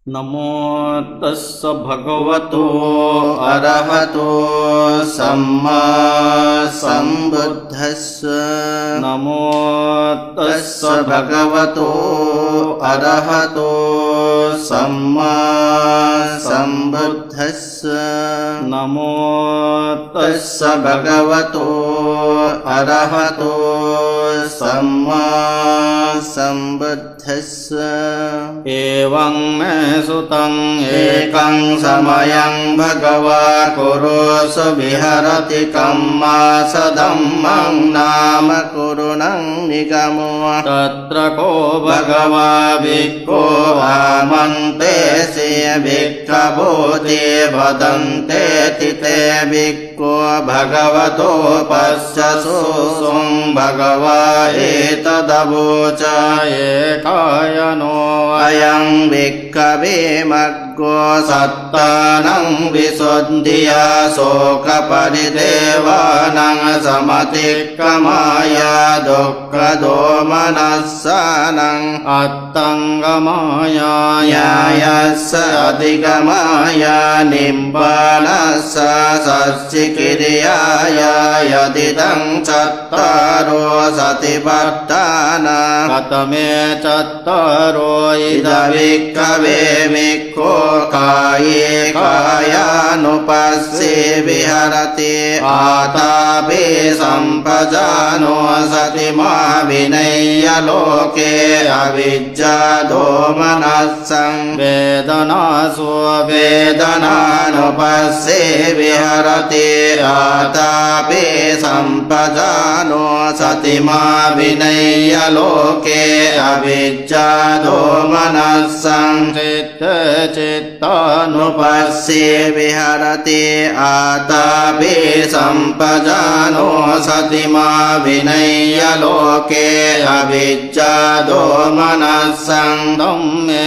नमो तस्स भगवतो अरहतो सम्मा सम्बुद्धस्स नमो तस्स भगवतो अरहतो सम्मा सम्बुद्धस्स नमो तस्स भगवतो अरहतो सम्मा सम्बुद्धस्स एवं मे सुतं एकं समयं भगवा कुरुष विहरति कम्मासधम्मं नाम कुरुणं निगमो तत्र को भगवा भिक्खो आमन्ते से भिक्खवोते वदन्ते तिते भिक्खो भगवतो पश्यसु सुं भगवा एतदवोच एकायनो अयं भिक्खवे मग्गो सत्तानं विशुद्धिया शोकपरिदेवानां समतिक्रमाय दुःखदोमनस्सानं अत्तङ्गमायायस्य अधिगमाय निम्बानस्स सस्यकिर्याय यदिदं चत्वारो सतिपत्ताना कतमे चत्वारो इदभिक्खवे भिक्खो काये कायानुपस्ये विहरति आतापि सम्पजानो सतिमा विनय्य लोके अविद्या दोमनस्सं वेदनासु वेदनानुपस्ये विहरति आतापि सम्पजानो सतिमा विनय्य लोके अविद्या दोमनस्सं चित्तानुपस्ये विहरति आतापि सम्पजानो सतिमा विनय्य लोके अविद्या दोमनस्सं मे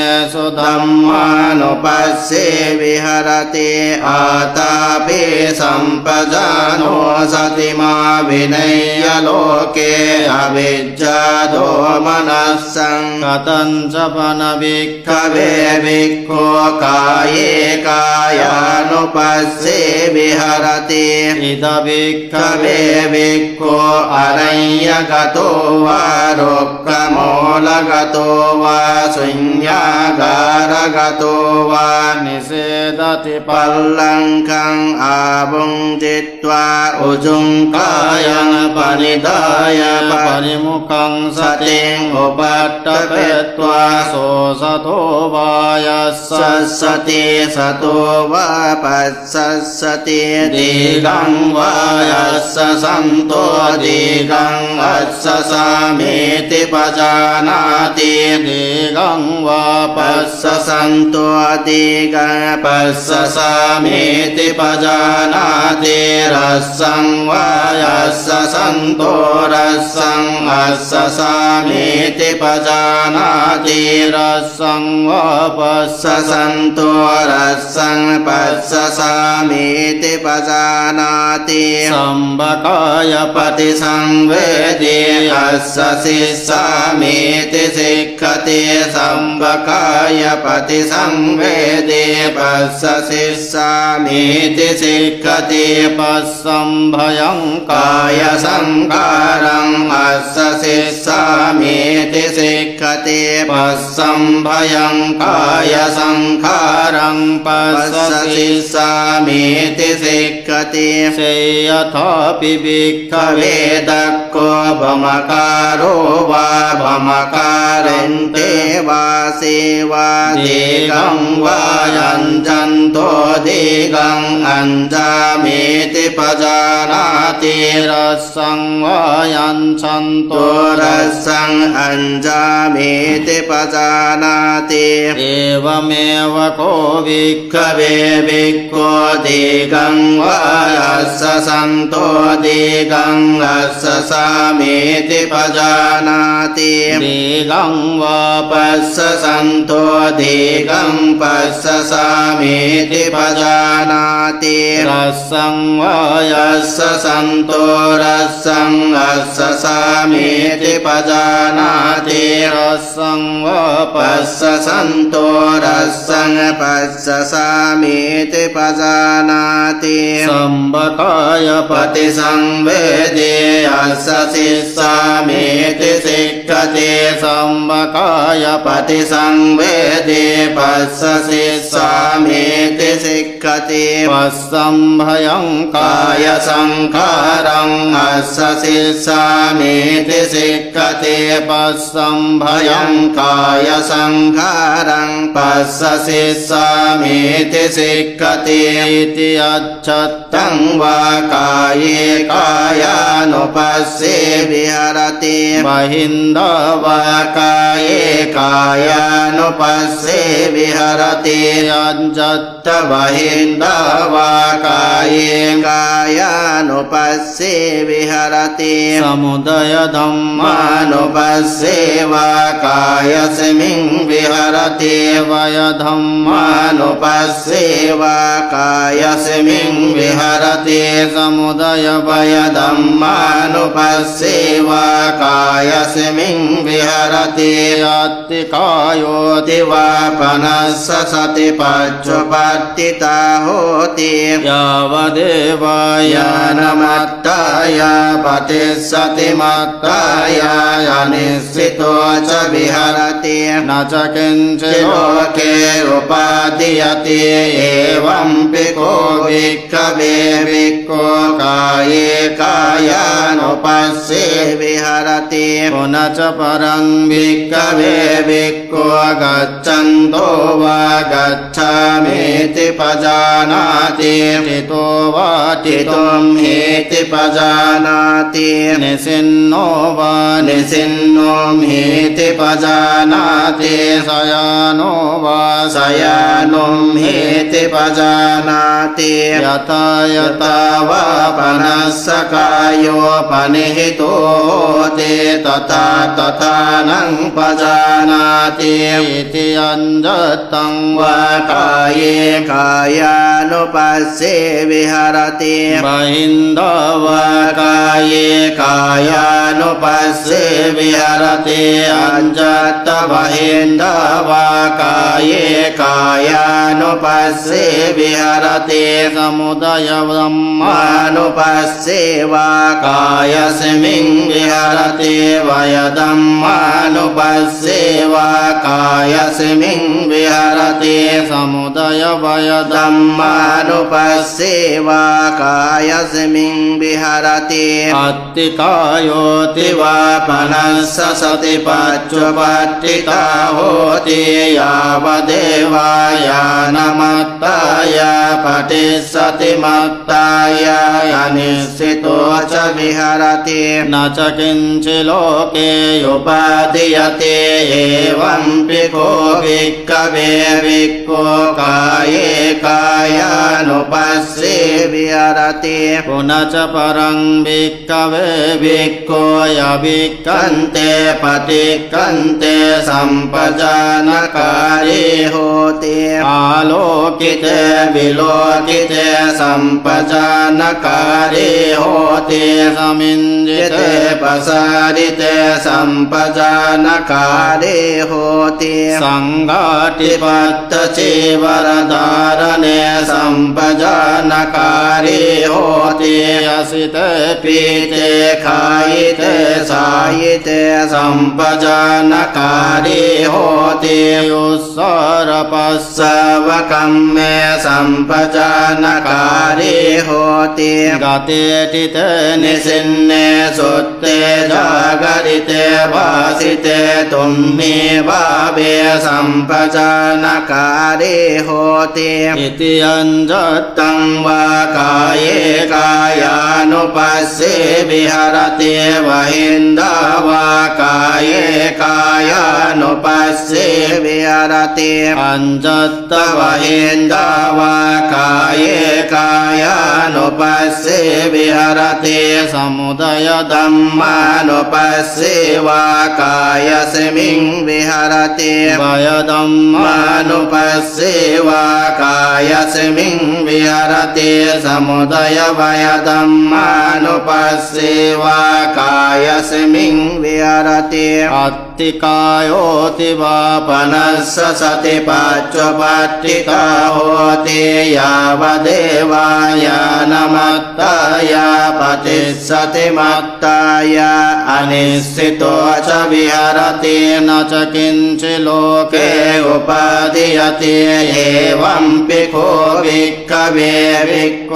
धम्मानुपस्ये विहरति आतापि सम्पजानो सतिमा विनय्य लोके अविद्या दोमनस्सं कथञ्चपन भिक्खवे भिक्खो काये कायानुपस्ये विहरति इद भिक्खवे भिक्खो अरण्यगतो वा रुक्खमूलगतो वा शून्यागारगतो वा निषेधति पल्लङ्कम् आभुञ्जित्वा उजुङ्कायं परिधाय परिमुखं सतिं उपट्टपेत्वा शोषतो वायस्य सति सतो वा पत्सति दीर्घं वायस्य सन्तो दीर्घं सामेति पजानाति दीर्घं वा सन्तो दीर्घं सामेति पजानाति रसं वायस्य सन्तो रसं सामेति पजानाति रसं वापस्य सन्तो रसं सामेति पजानाति सम्बकाय पतिसंवेदी यस्य शिष्यामीति शिक्षते सम्बकाय पतिसंवेदी पश्य शिष्यामीति शिक्षते पस्संभयं काय संकारं अस्य शिष्यामीति शिक्षते पस्संभयं काय संखारं पश्य शिष्यामीति शिक्षते यथापि भिक्खवे कवेदक्को भमकारो वा भमकारन्ते वा सेवा दीर्घं वा यञ्जन्तो दीर्घं अञ्जामीति पजानाति रसं वायञ्छन्तो रसं अञ्जामीति पजानाति एवमेव को भिक्खवे भिक्खो दीर्घं वा यस्य सन्तो दीर्घं सामेति पजानाति दीर्घं पश्य सन्तो दीर्घं पश्य सामेति पजानाति रसं वायस्य यस्य सन्तो रसं अस्य सामेति पजानाति रसं वापस्य पश्य सन्तो රස්සං පස්සසාමීති පජානාති සම්බකාය පටිසංවේදී අස්ස සිස්සාමීති සික්ඛති සම්බකාය පටිසංවේදී පස්ස සිස්සාමීති සික්ඛති පස්සම්භයං කාය සංඛාරං අස්ස සිස්සාමීති සික්ඛති පස්සම්භයං කාය සංඛාරං පස්ස සිස්සාමීති සික්ඛති ඉති අච්ඡත්තං තං වා කායේ කායානුපස්සේ විහරති බහින්දවා කායේ කායානුපස්සේ විහරති අංජත්ත බහින්දවා කායේ කායානුපස්සේ විහරති සමුදය මානුපස්සේවා කායසමින් විහරති වය මානුපස්සේවා කායසමින් විහරති සමුදය වය ධම්මානුපස්සේවා කායසමින් විහරති යත්ති කායෝ දිවා පනස්ස සතිපච්චුපට්ඨිතා හෝති යාව දේවාය යානමත්තාය පටිසති මත්තාය අනිස්සිතෝ ච විහරති නචකින්ච ලෝකේ උපාදීයති එවං පිකෝ වික්ඛවේ වික්ඛෝ කායේ කායානුපස්සේ විහරති පුනච පරං වික්ඛවේ වික්ඛෝ ගච්ඡන්තෝ වා ගච්ඡාමේති පජානාති තිතෝ වාටිතෝ තිතොම් හේති පජානාති නිසින්නෝ වා නිසින්නෝම් හේති පජානාති සයානෝ වා සයානොම් හේති පජානාති යතා යතා වා පනස්සකායෝ පනිහිතෝ තේ තථා තථානං පජානාති ඉති අංජත්තං වා කායේ කායානුපස්සේ විහරති බහින්දවා කායේ කායානුපස්සේ විහරති අංජත්ත බහින්දවා කායේ කායානුපස්සේ විහරති සමුදය මානුපස්සේවා කායසමින් විහරති වය ධම්මානුපස්සේවා කායසමින් විහරති සමුදය වය ධම්මානුපස්සේවා කායසමින් විහරති අත්ති කායෝති තිවා පනස්ස සතිපච්චුපට්ඨිතා හෝති යාව දේවායානමත්තාය පටිසති මත්තාය අනිස්සිතෝ ච විහරති නචකින්ච ලෝකේ උපාදීයති එවං පිකෝ වික්ඛවේ වික්ඛෝ කායේ කායානුපස්සේ විහරති පුනච පරං භික්ඛවේ වික්ඛෝ යවික්ඛන්තේ පටික්ඛන්තේ සම්පජානකාරී හෝති ආලෝකිතේ විලෝකිතේ සම්පජානකාරී හෝති සමින්ජිතේ පසාරිතේ සම්පජානකාරී හෝති සංඝාටිපත්ත චේවරධාරණේ සම්පජානකාරී හෝති යසිත පීතේ කායිතේ සායිතේ සම්පජානකාරී හෝති යොස්සාර සවකම්මේ සම්පජානකාරී හෝති ගතේටිත නිසින්නේ සොත්තේ ජාගරිතේ වාසිතේ තුම්මේ භාවේ සම්පජානකාරී හෝති ඉති අංජත්තං තං වා කායේ කායානුපස්සේ විහරති වහින්දවා කායේ කායානුපස්සේ විහරති අංජත්ත වහින්දවා කායේ කායානුපස්සේ විහරති සමුදය ධම්ම มานุปัสสิวากายสมิงวิหารติ วายดัมมา มานุปัสสิวากายสมิงวิหารติสมุทัยวายดัมมานุปัสสิวากายสมิงวิหารติ อัตติกายโยติวาป ปนัสสะสติปัจจุปัตติกาโหติยาวเดวายานมัตตายาปฏิสติมัตตายาอนิสสิโตชวิหารติ นาจกินจิโลเก เกอุปาทิยติเอวัมปิโควิกขเววิกโก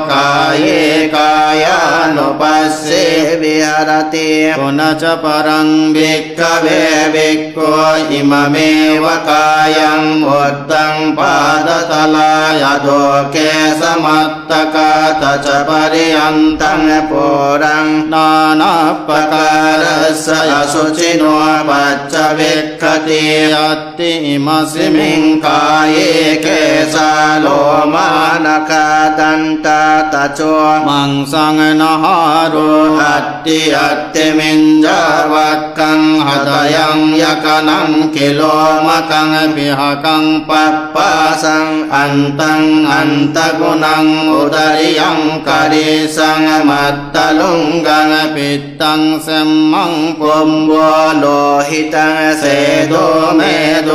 กายเยกายานุปัสสิวิหารติ กุณจปรังบิ ภิกขเวภิกขุอิมะเมวะกายังอุตตังปาดตลายโดเกสมัตตกาตจปริยันตังปุรัง นานาป ปะการัสสะอสุชิโนปัจจเวคขติ ยัตติอิมัส สิ มิ มิ ง งกายเยเกสาโลมานะคาตันตาตะโจ มังสังนาหารุ อัตติอัตติมินจาวัคคังหัตยังยกนังกิโลมะกัง ปิหกัง ปัปปะสังอันตังอันตะกุนังอุตริยังกะริสังมัตตลุงกัง ปิตังเสมมัง ปุมโวโลหิตังเสโดเมโด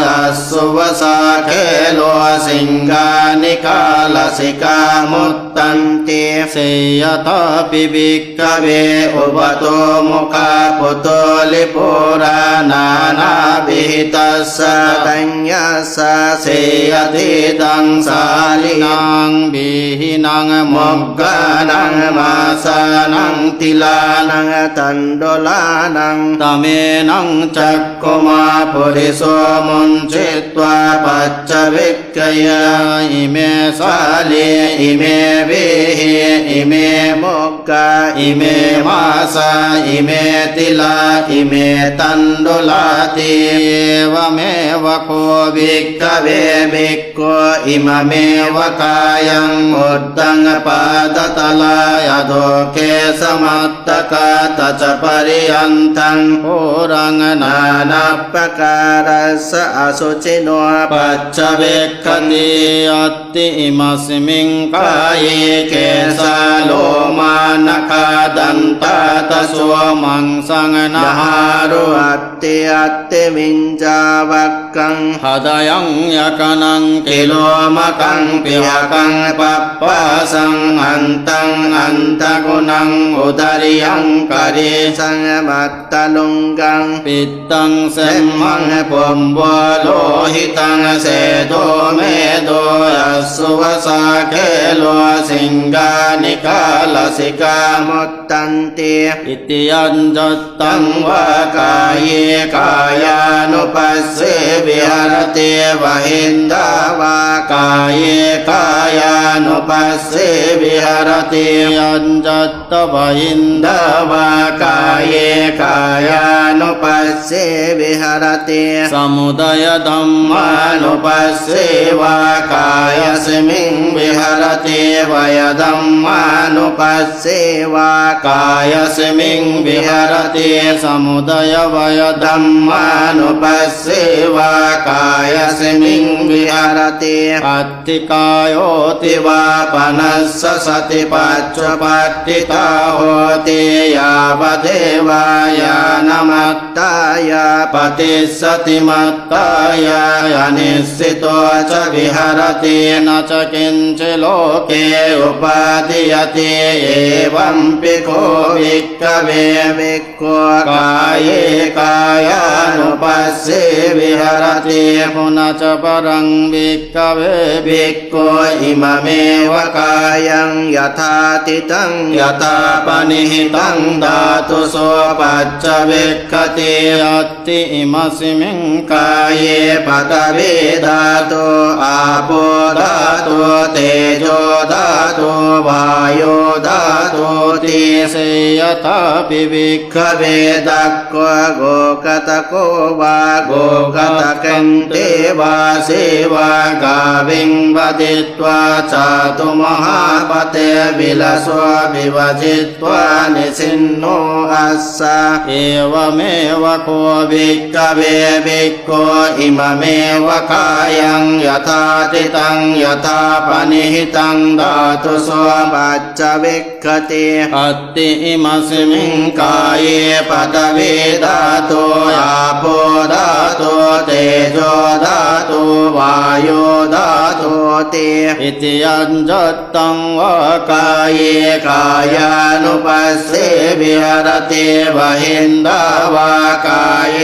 อัสสุวสาเคโลสิงกานิกาลสิกามุตตันติ เสยตาปิบิก กเวอุปโตมุขะปุตโตลิปุรานานาบิหิตัสสะตัญญาสะเสยติตังสาลินั นาง งบิหินางม ม ก กกานังมาสานังติลานังตันโดลานัง ตเมนังจัก กุมาปุริโสมุนจิตวาปัจจวิกขยา อิเมสา สาลีอิเมวิหิอิเมโมกกาอิเมมาสาอิเมติลาอิเมตันโดลาติ วะเมวะโควิ ภิกขเวภิกขุอิมะเมวะกายังอุตตังปาดตลายโดเกสมัตตกาตจปริยันตัง โอรังนา นานาปการัสสะอสุชิโนปัจจเวคขติ อัตติอิมัสมิงกาก าย ย เกสาโลมานะคาดันตาตะ ส โส วมังสังนา นา หา หา รุ รุอัตติอัตติมินจาวัคกัง หดยังยกนังกิ กิ โล โลมะกังปิหกังปัปปะสังอันตังอันตะกุนังอุตริยังกะริสังมัตตลุงกัง ปิตังเส เส ม มั มั ง ง ปมบัวโลหิตังเสโดเมโดยัสสุวสาเคโลสิงกานิกาลสิกามุตตันติ อิติยันจัตตั ตั ง งวากายเยกายานุปัสสิวิหารติวะหินดาวากายเยกายานุปัสสิวิหารติ ยันจัตตวหิน ดาวากายเยกายานุปัสสิวิหารติ สมุทัยธัมมา มานุปัสสิวากายสมิงวิหารติวายดัมมานุปัสสิวากายสมิงวิหารติ สมุทัยวายดั ดั ม มมานุปัสสิวากายสมิงวิหารติ อัตติกายโยติ ติวาปนัสสะสติปัจจุปัตติตาโหติยาวเทวายานมัตตายาปฏิสติมัตตายาอนิสสิโตจวิหารติ นาจกินจิโล เกอุปาทิยติเอวัมปิโควิกขเววิกขุกายเยกายานุปัสสิวิหารติ ปุณจปรังบิกขเว ภิกขุอิมะเมวะกายังยถาติตังยถาปนิหิตังดาตุโสปัจจเวคขติ อัตติอิมัสมิง กายเยปตวิดาตุอาโปดาตุเตโชดาตุวายุดาตุติ เสยตาปิบิก ขเวดักโกโกกตะโกวาโกกตะกันเตวาเสวากาวิงปฏิตวาจาตุมหาปเตวิลสววิว จิตวานิสินโนอัสสะ เอวเมวะโควิ ภิกขเวภิกขุอิมะเมวะกายังยถาติตังยถาปนิหิตังดาตุโสปัจจวิคขติ อัตติอิมัสมิง กายปตวิดาตุอาโปดาตุเตโชดาตุวายุดาตุติ อิติยัญจัตตังวะ กายกายานุปัสสิวิหารติวหินดาวากาย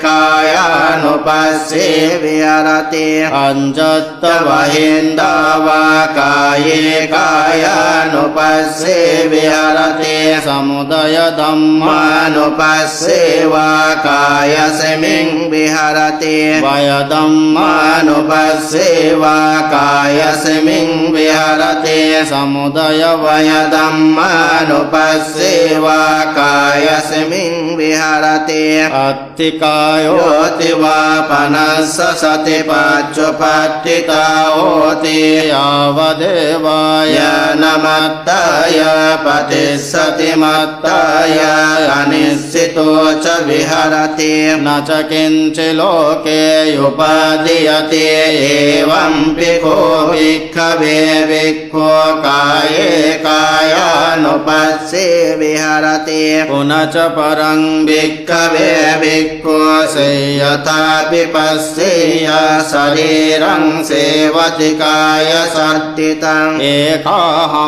กายานุปัสสิวิหารติ อัญจัตต วหินดาวากายกายานุปัสสิวิหารติ สมุทัยธัมมา มานุปัสสิวากายสมิงวิหารติ วายธัมมา มานุปัสสิวากายสมิงวิหารติ สมุทัยวยวาย ธัมมานุปัสสิวากายสมิงวิหารติ อัตติกายโย โยติวาปนัสสะสติปัจจุปัตติตาโหติ ยาวเดวาย ยานมัตตายาปฏิสติมัตตายาอนิสสิโตชวิหารติ นาจกินจิโลเกยุ อุปาทิยติเอวัมปิโคภิกขเวภิกขุกายกายานุปัสสิวิหารติ ปุณจปรัง ภิกขเวภิกขุเสยตาปิปัสสิยาสรีรังเสวติกายสัตติตัง เอคา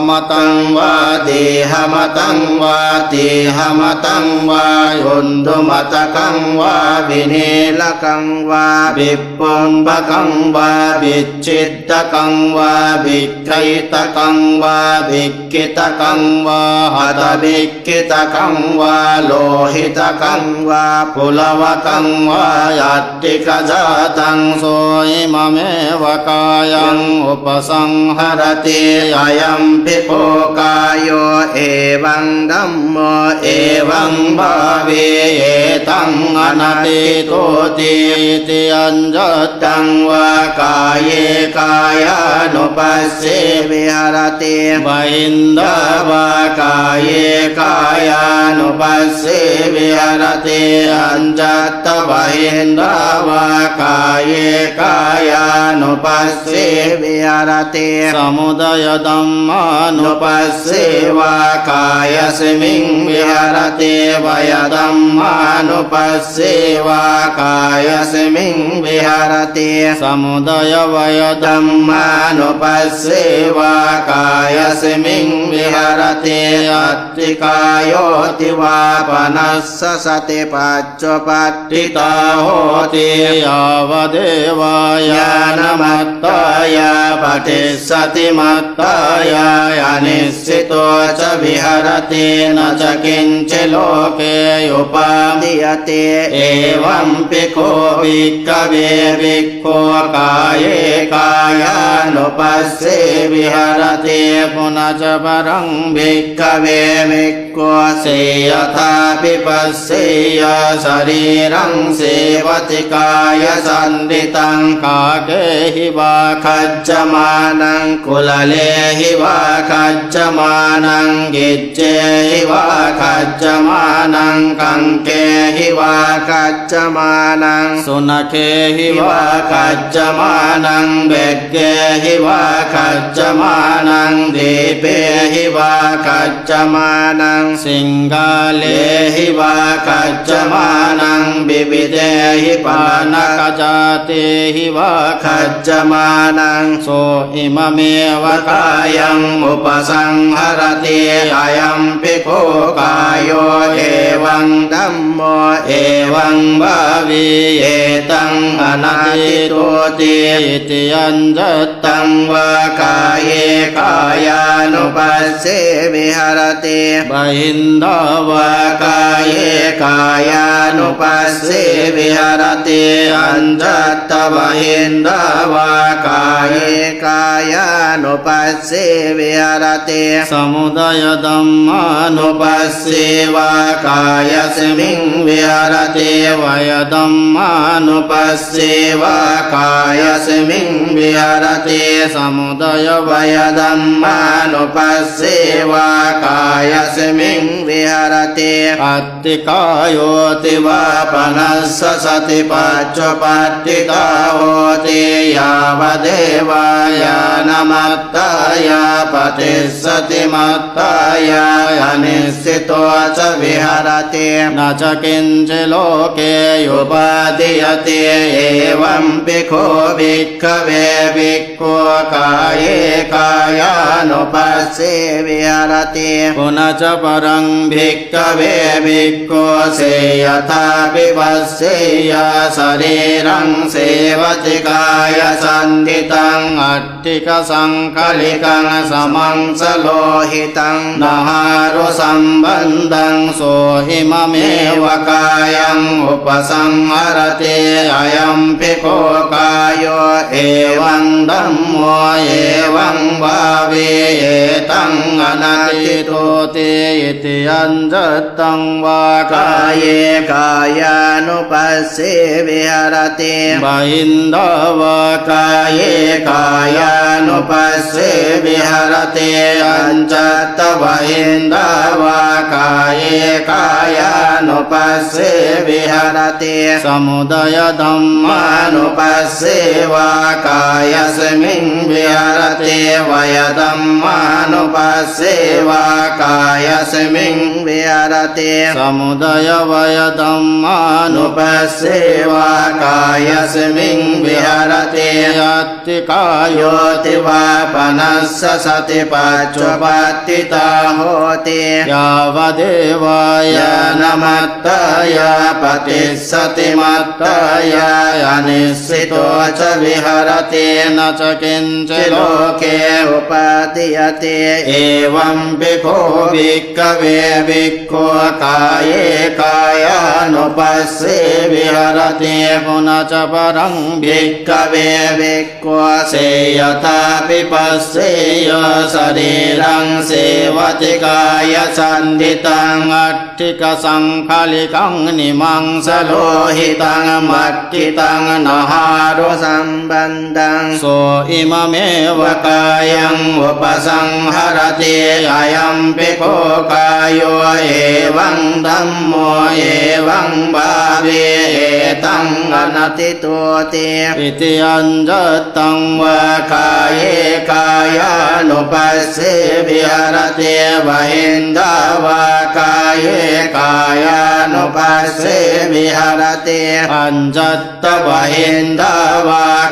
หมตั ตั ง งวาติหมตังวาติหมตังวายุนตุมตะกังวาวินิลกังวาบิปุมบะกังวาบิจิตตะกังวาบิไกตะกังวาบิกิตะกังวาหัตบิกิตะกังวาโลหิตะกังวาปุลวะกังวายัตติกจาตัง โสอิมะเมวะกายังอุปสังห หรติอายัมปิโภกายโยเอวังดัมโมเอวังบาเวเอตังอนัตติโตติ อิติยัญจัต ตังวากายกายานุปัสสิวิหารติ วะอินดาว ากายกายานุปัสสิวิหารติอัญจัตตวหินดาวากายกายานุปัสสิวิหารติ สมุทัยธัมมานุ นุปัสสิวากายสมิงวิหารติวายธัมมานุปัสสิวากายสมิงวิหารติ สมุทัยวายธั ธั ม มมานุปัสสิวากายสมิงวิหารติอัตติกายโยติวาปนัสสะสติปัจจุปัตติตาโหติ ยาวเดวาย ญาณมัตตายาปฏิสติมัตตายาอนิสสิโตชวิหารตินจกินเจโลเกยุปาทิยติเอวัมปิโคภิกขเวภิกขุกายกายานุปัสสิวิหารติ ปุณจปรัง ภิกขเวภิกขุเสยธาปิปัสสิยาสรีรังเสวติกายสันติตัง กาเกหิวา ขัจจมานังกุลเลหิวาขัจจมานังกิจเจหิวาขัจจมานังกังเกหิวาขัจจมานัง สุนเคหิ หิ วาว าขัจจมานังเบกเกหิวาขัจจมานังดีเปหิวาขัจจมานัง สิงกาเล เลหิวาขัจจมานังบิบิเดหิปานนาก จาเตหิวา ขัจจมานัง โสอิมะเมวะ วกายังอุปสังหรติอายัมปิโคกายโยเอวังดัมโมเอวังบาวีเอตังอนาติโตติ อิติยัญจัต ตังวากายกายานุปัสสิวิหารติ บะหินดาวะ กายกายานุปัสสิวิหารติอัญจัตตวหินดาวากายกายานุปัสสิวิหารติ สมุทัยธัมมานุ นุปัสสิวากายสมิงวิหารติ วายธัมมานุ นุปัสสิวากายสมิงวิหารติ समुदय वय धम्मानुपस्सेवा कायस्मिन् विहरति अत्तिकायोति वापनस्स सति पच्चुपट्टिता होति यावदेवायानमत्ताय पतिस्सति मत्ताय अनिश्चितो च विहरति न च किञ्चिल्लोके युपादीयते एवं भिक्खो भिक्खवे भिक्खो काये कायानुपस्से विहरति पुनः च परं भिक्खवे भिक्खो से यथा विपस्सेय शरीरं सेवति कायसन्धितं अट्टिकसङ्कलिकं समं सलोहितं नहारुसम्बन्धं सोऽहिममेव कायं उपसंहरति अयं भिक्खो कायो एवं धम्मो एवं भावेतं अनतितोति इति अञ्जत्तं वा काये कायानुपस्से विहरति बहिन्दव काये कायानुपस्से विहरति अञ्जत् बहिन्दव काये कायानुपस्से विहरति समुदय धम्मानुपस्सेवा कायस्मिन् विहरति वय धम्मानुपस्सेवा कायस्मिन् विहरति समुदय वय धम्मानुपस्सेवा कायस्मिन् विहरति अत्तिकायोति योतिवापनस्स सति पच्चुपट्टिता होति यावदेवाय नमत्ताय पतिस्सति मत्ताय अनिश्चितो च विहरति न च किञ्चिल्लोके लोके उपादीयते एवं भिक्खो भिक्खवे भिक्खो काये कायानुपस्से विहरति पुनः च परं भिक्खवे भिक्खो से यथा विपस्सेय शरीरं सेवति कायसन्धितं अट्टिकसङ्कलिकं निमं सलोहितं मक्कितं नहारुसम्बन्धं सोऽइममेव कायं उपसंहरति अयं भिक्खो कायो एवं धम्मो एवं भावेतं अनतितोति इति अञ्जत्तं वा काये कायानुपस्से विहरति बहिन्दव काये कायानुपस्से विहरति अञ्जत्त बहिन्दव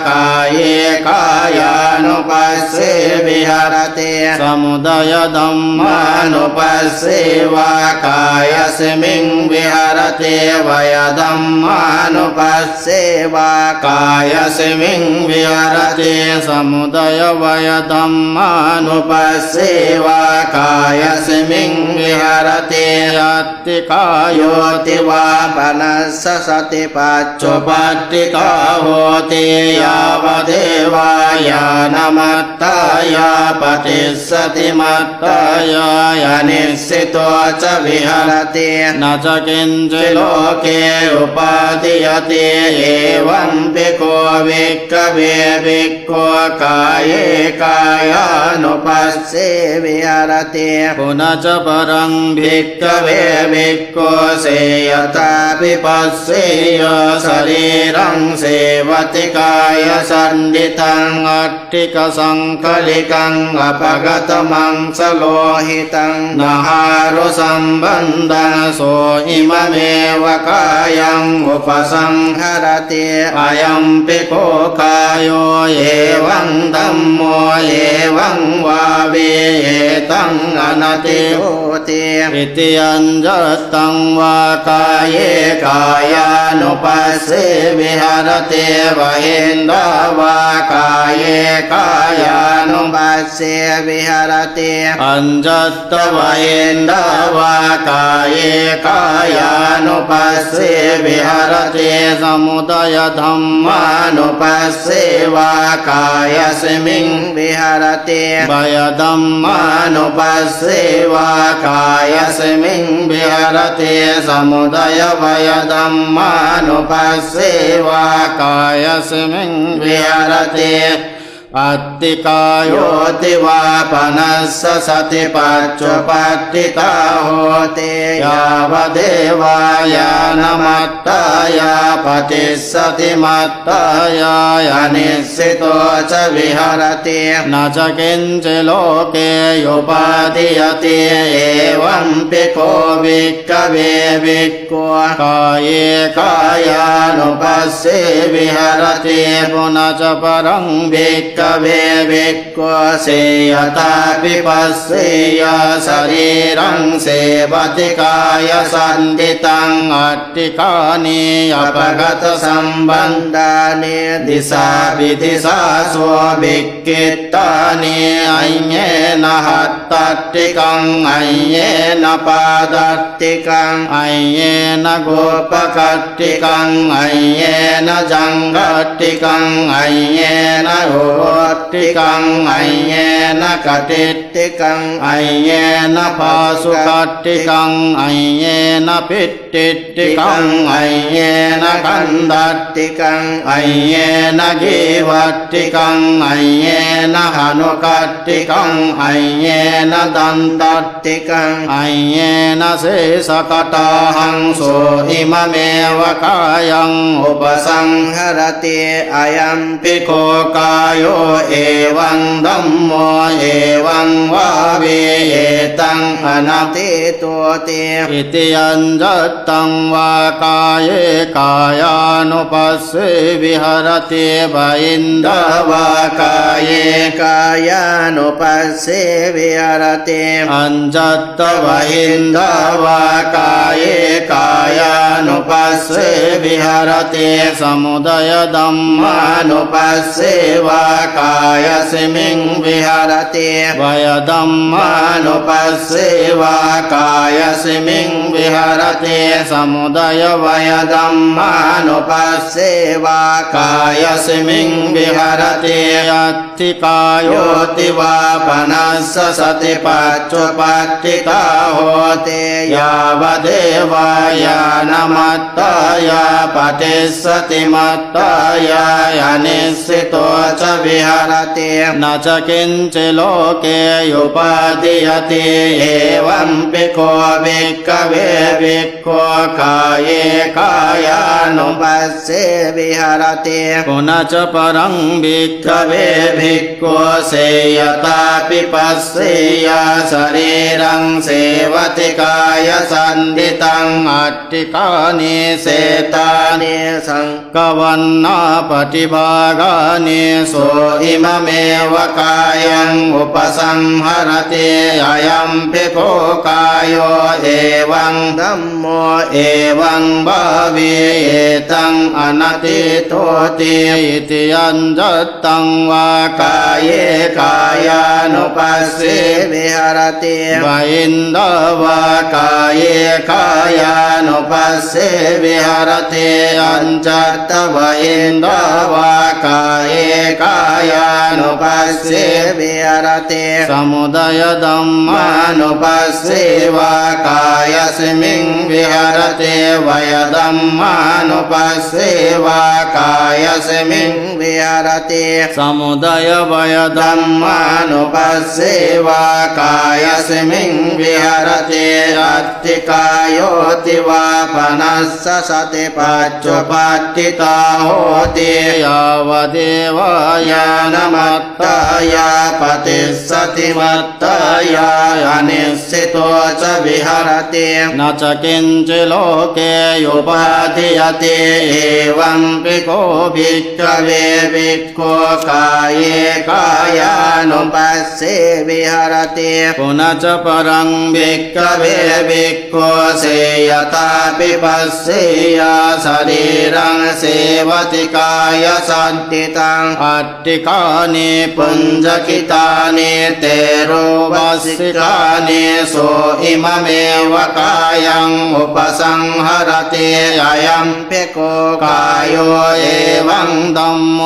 काये कायानुपस्से विहरति समुदय धम्मानुपस्सेवा कायस्मिन् विहरति वय धम्मानुपस्सेवा कायस्मिन् विहरति समुदय वय उपस्सेवा कायस्मिन् विहरति अत्तिकायोति योतिवापनस्स सति पच्चुपट्टिता होति यावदेवायानमत्ताय पतिस्सति मत्ताय अनिश्चितो च विहरति न च किञ्चिल्लोके लोके उपादीयते एवं भिक्खो भिक्खवे भिक्खो काये कायानुपस्से विहरति पुनः च परं भिक्खवे भिक्खो से यथा विपस्सेय शरीरं सेवति कायसन्धितं अट्टिकसङ्कलिकं अपगतमं सलोहितं नहारुसम्बन्धं सोऽइममेव कायं उपसंहरति अयं भिक्खो कायो एवं धम्मो एवं भावेतं अनतितोति इति अञ्जत्तं वा काये कायानुपस्से विहरति बहिन्दव काये कायानुपस्से विहरति अञ्जत्त बहिन्दव काये कायानुपस्से विहरति समुदय धम्मानुपस्सेवा कायस्मिन् विहरति वय धम्मानुपस्सेवा कायस्मिन् विहरति समुदय वय धम्मानुपस्सेवा कायस्मिन् विहरति ปัตติกาย โยติวาปนัสสสติปัจจุปัตติตาโหติยาวเทวายานมัตตายาปฏิสติมัตตายายานิสิโตจวิหารติ นาจกินเจโลเกโย อุปาทิยติเอวัมปิโควิกขเววิกโก กายเย กายานุปัสสิวิหารติ ปุณจปรัง วิกขเววิกโกเสยตาปิปัสสิยาสรีรังเสวติกายสันติตัง อัตติกานิย อ ป ปกตสัมบันดานิดิสาปิติสาสวบิกกิตตานิ อัยเยนะหัต ตัตติกังอัยเยนะปาดัตติกัง อัยเยนะโก โกปกัตติกังอัยเยนะจังกัตติกังอัยเยนะโหติกังอัยเยนะกติติกัง อัยเยนะภาสุกัตติกังอัยเยนะปิตติติกังอัยเยนะกันดัต ติกัง อัยเยนะกีวัตติกังอัยเยนะหานุกัตติกังอัยเยนะดันตัต ติกัง อัยเยนะเสสกตาหังโสอิมะเมวะกายังอุปสั สั ง งหรติอายัมปิ ปิโคกายโยเอวังธัมโมเอวังวาเวเอตังอนัต ติตัวติ อิติยันจัตตังวากายเยกายานุปัสสิวิหรติบาอินดาวากายเย กายานุปัสสิวิหารติ อัญจัตตวะอินดาวากายเยกายานุปัสสิวิหรติสมุทัยดัมมา มานุ นุ ปัสสิวากายสิมิงวิหารติ วายดัมมา มา นุ นุปัสสิวากายสิมิงวิหารติ สมุทัยวาย ดัมมานุปัสสิวากายสิมิงวิหารติ ยัตติกาย โยติวาปนัสสสติปัจจุปัตติตาโหติยาวเทวายานมัตตายาปฏิสติมัตตายายานิสิโตจวิหารติ นาจกินเจโลเกยุ อุปาทิยติเอวัมปิโควิกขเววิกโขกายเยกายานุปัสสิวิหารติ ปุณจปรังบิก กเวภิกขุเสยตาปิปัสสิยาสรีรังเสวติกายสันติตัง อัตติกานิ เสตานิสัง กวันนาปฏิภาคานิโส โสอิมะเมวะกายังอุปสังหรติอายัมปิโคกายโยเอวังธัมโมเอวังบาวีเอตังอนัตติโตติ อิติยันจัตตังวากาก ายเยกายานุปัสสิวิหารติ วาอินดาวาก ายเยกายานุปัสสิวิหารติอัญจัตตวะอินทวากายเยกายานุปัสสิวิหารติ สมุทัยดัมมา มานุปัสสิวากายสิมิงวิหารติวายดัมมานุปัสสิวากายสิมิงวิหารติ สมุทัยวายดั ดั ม มมานุปัสสิวากายสิมิงวิหารติอัตติกายโยติวาปนัสสสติปัจจุปัตติตาโหติ ยาวเทวาย าานนมัตตายาปฏิสติมัตตายาอนิสิโตจวิหารติ นาจกินเจโลเกยุ อุ ปา ปาทิยติเอวัมปิโกภิกขเวภิกขุกายเยกายานุปัสสิวิหารติ ปุณจปรังบิ ภิกขเวภิกขุเสยตาปิปัสสิยาสรีรังเสวติกายสันติตัง อัตติกานิ ปุ ปุ ญ ญ จ จ กิตานิเตโรวัสสิกานิโสอิมะเมวะกายังอุปสังหรติอายัมเปโกกายโยเอวังธัมโม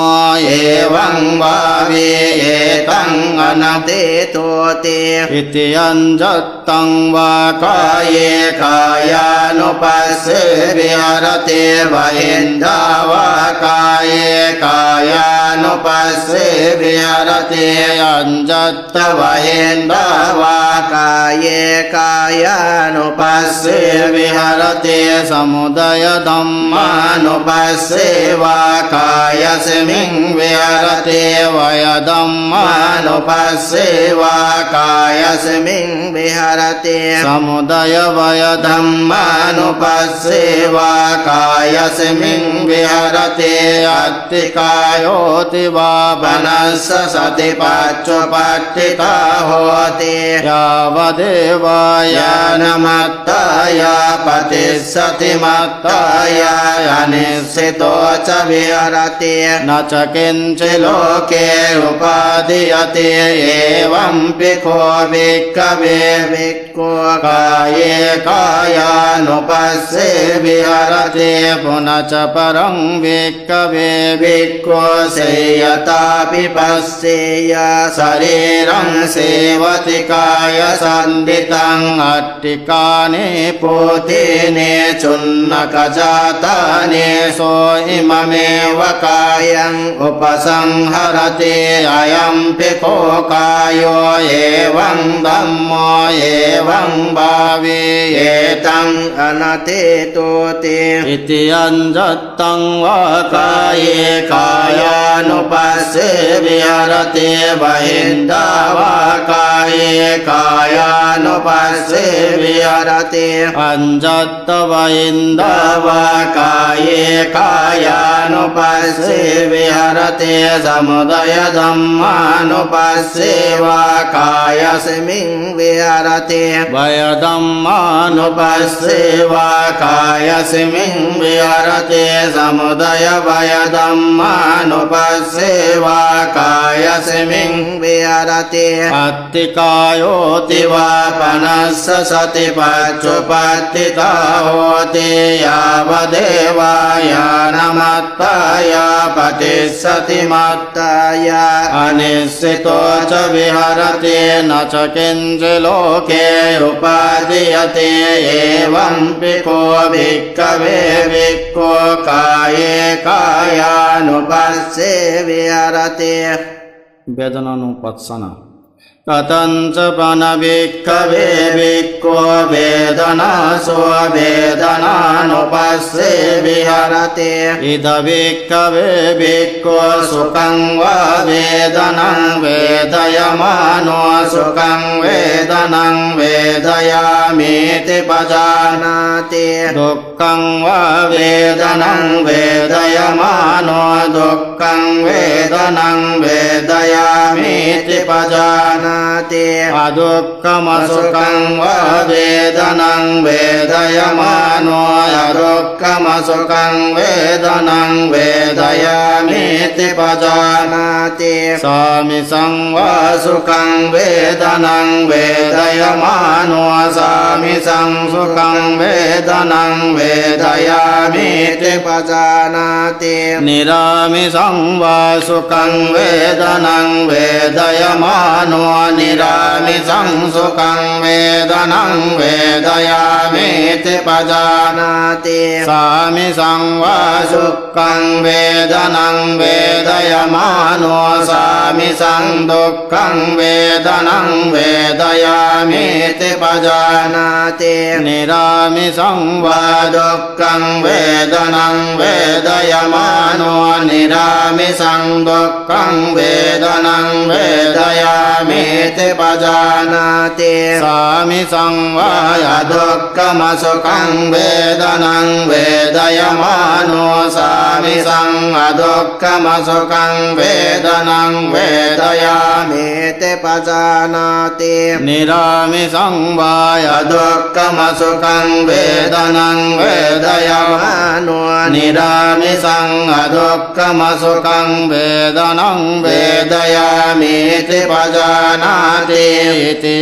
เอวังวาวีเอตังอนัตติโตติ อิติยันจัตตังวากา กาย ยเยกายา कायानुपस्से विहरते वैन्धवा काये कायानुपस्से विहरते अञ्जत्त वैन्धवा काये कायानुपस्से विहरते समुदय धम्मानुपस्से वा कायस्मिन् विहरते वय धम्मानुपस्से वा कायस्मिन् विहरते समुदय वय धम्मानुपस्से वा कायस्मिन् विहरते अत्तिकायोति वा वनस्स सति पाच्चुपट्टिता होति यावदेवाय यानमत्ताय पतिस्सति मत्ताय अनिश्चितो च विहरति न च किञ्चित् लोके उपादीयते एवं पिको भिक्खवे भिक्खो काये कायानुपस्से विहरते पुनः च परं भिक्खवे भिक्खो सेयतापि पश्येय शरीरं सेवति कायसन्धितं अट्टिकानि पोतेने चुन्नकजाताने सो इममेव कायं उपसंहरते अयं पिको कायो एवं धम्मो एवं भावे एतं अनतेतोते इति अञ्जत्तं वा काये कायानुपस्से विहरते वैन्धवा काये कायानुपस्से विहरते अञ्जत्त वैन्धवा काये कायानुपस्से विहरते समुदय धम्मानुपस्से वा कायस्मिन् विहरते वयधम्मानुपस्से अनुपस्से वा कायस्मिन् विहरते समुदय वयधम्मानुपस्से वा कायस्मिन् विहरते अत्तिकायोति वा पनस्स सति पाच्चुपट्टिता होति यावदेवायानमत्ताय पतिस्सति मत्ताय अनिश्चितो च विहरते न च किञ्चित् लोके उपादीयते एवं पिको भिक्खवे भिक्खो काये कायानुपस्से विहरते वेदनानुपत्सन कथञ्च पनभिक्खवे भिक्खो वेदनासो वेदनानुपस्से विहरते इद भिक्खवे भिक्खो सुखं वा वेदनं वेदयमानो सुखं वेदनं वेदयामीति पजानाति दुःखं वा वेदनं वेदयमानो दुःखं वेदनं वेदयामीति पजानाति अदुःखमसुखं वा वेदनं वेदयमानो अदुःखमसुखं वेदनं वेदयामीति पजानाति सामिसं वा सुखं वेदनं वेदयमानो सामिसं सुखं वेदनं वेदयामीति पजानाति निरामिसं वा सुखं वेदनं वेदयमानो निरामिसं सुखं वेदनं वेदयामीति पजानाति सामिसं वा सुखं वेदनं वेदयमानो सामिसं दुःखं वेदनं वेदयामीति पजानाति निरामिसं वा दुःखं वेदनं वेदयमानो निरामिसं दुःखं वेदनं वेदयामीति पजानाति सामिसं वा दुःखमसुखं वेदनं वेदयमानो सामिसं दुःखमसुखं वेदनं वेदयामीति पजानाति निरामिसं वा दुःखमसुखं वेदनं वेदयमानो निरामिसं दुःखमसुखं वेदनं वेदयामीति पजानाति इति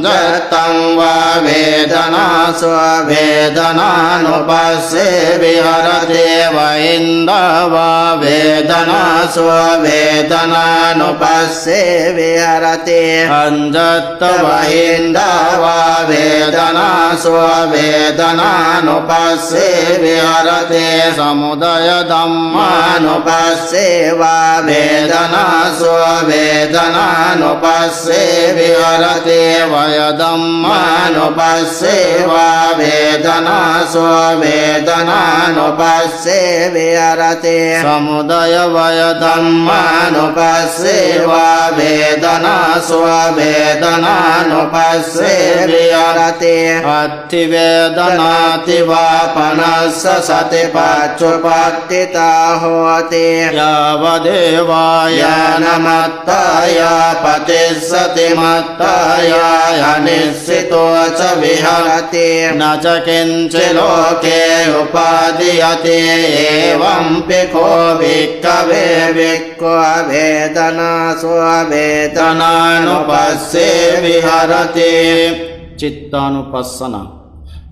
दत्तं वा वेदनासु वेदनानुपस्से विहरते वैन्दवा वेदनासु वेदनानुपस्से විහරති අංජත්ත වහින්දවා වේදනාසෝ වේදනානුපස්සේ විහරති සමුදය ධම්මානුපස්සේවා වේදනාසෝ වේදනානුපස්සේ විහරති වය ධම්මානුපස්සේවා වේදනාසෝ වේදනානුපස්සේ විහරති සමුදය වය ධම්මානුපස්සේවා වේදනාසෝ වේදනානුපස්සේ විහරති අත්ථි වේදනාති වා පනස්ස සතිපච්චුපට්ඨිතා හෝති යාව දේවාය නමත්තාය පතිස්සති මත්තාය අනිස්සිතෝ ච විහරති නච කිංච ලෝකේ උපාදීයති එවං පිකෝ වික්ඛවේ වික්ඛෝ වේදනාසෝ වේදනානුපස්සේ විහරති චිත්තානුපස්සන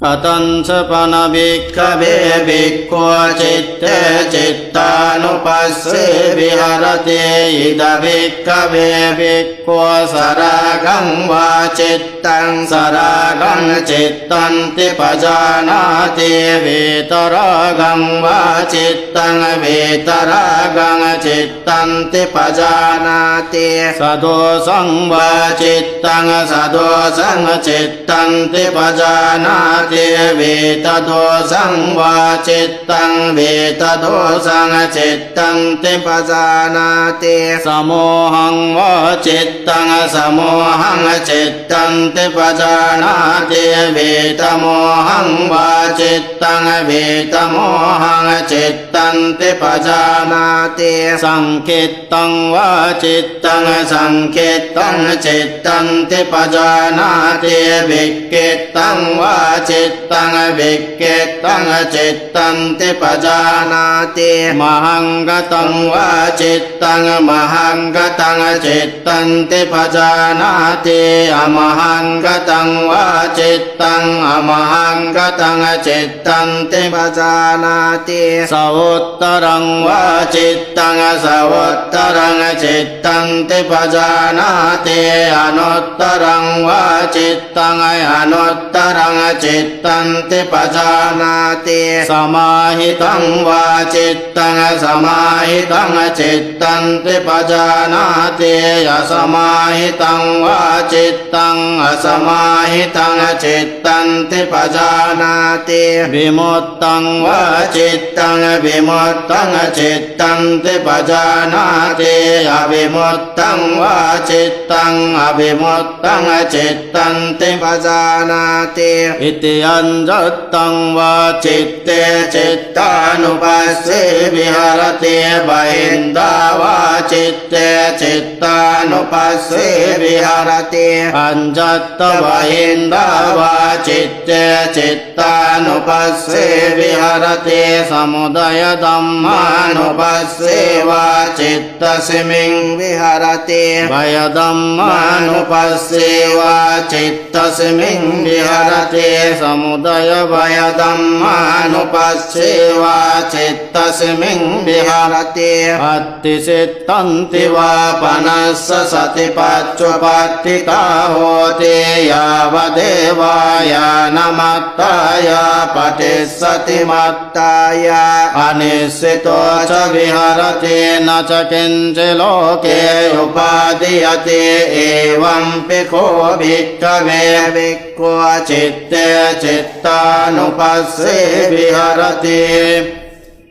කතංච පන වික්ඛවේ වික්ඛෝ චිත්තේ චිත්තානුපස්සේ විහරති ඉද වික්ඛවේ වික්ඛෝ සරාගං වා චිත්තං සරාගං චිත්තං තිපජානාති වේතරාගං වා චිත්තං වේතරාගං චිත්තං තිපජානාති සදෝසං වා චිත්තං සදෝසං චිත්තං තිපජානාති වේතදෝසං වා චිත්තං වේතදෝසං චිත්තං තිපජානාති සමෝහං වා චිත්තං සමෝහං චිත්තං තිපජානාති වේතමෝහං වා චිත්තං වේතමෝහං චිත්තං තිපජානාති සංකිට්ඨං වා චිත්තං සංකිට්ඨං චිත්තං තිපජානාති වික්ඛිත්තං වා චිත්තං වික්ඛිත්තං චිත්තං තිපජානාති මහංගතං වා චිත්තං මහංගතං චිත්තං තිපජානාති අමහංගතං වා චිත්තං අමහංගතං චිත්තං තිපජානාති සවොත්තරං වා චිත්තං සවොත්තරං චිත්තං තිපජානාති අනොත්තරං වා චිත්තං අනොත්තරං චිත්තං තිපජානාති සමාහිතං වා චිත්තං සමාහිතං චිත්තං තිපජානාති අසමාහිතං වා චිත්තං අසමාහිතං චිත්තං තිපජානාති විමුක්තං වා චිත්තං විමුක්තං චිත්තං තිපජානාති අවිමුක්තං වා චිත්තං අවිමුක්තං චිත්තං තිපජානාති ඉති අංජත්තං වා චිත්තේ චිත්තානුපස්සේ විහරති බහින්දා වා චිත්තේ චිත්තානුපස්සේ විහරති අංජත්ත බහින්දා වා චිත්තේ චිත්තානුපස්සේ විහරති සමුදය ධම්මානුපස්සේ වා චිත්තසමින් විහරති වය ධම්මානුපස්සේ වා චිත්තසමින් විහරති සමුදය වය ධම්මානුපස්සේ වා චිත්තසමින් විහරති අත්ථිසිත්තන්ති වා පනස්ස සතිපච්චුපට්ඨිතා හෝති යාව දේවාය නමත්තාය පටිස්සති මත්තාය අනිස්සිතෝ ච විහරති නච කිංච ලෝකේ උපාදීයති එවං පිකෝ භික්ඛවේ වික්ඛෝ චිත්තේ චිත්තානුපස්සේ විහරති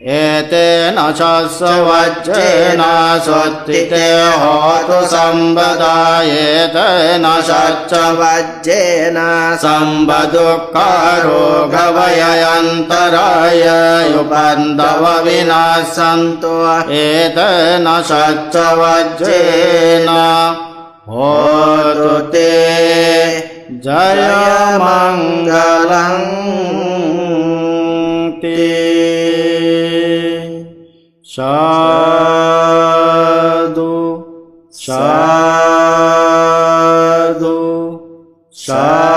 ඒතේන චස්ස වච්චේන සොත්තිතේ හෝතු සම්බදා ඒතේන සච්ච වච්චේන සම්බදුක්ඛා රෝග වයයන්තරාය යුපන්දව විනාසන්තෝ ඒතේන සච්ච වච්චේන හෝතු තේ ජය මංගලං සාදු සාදු සාදු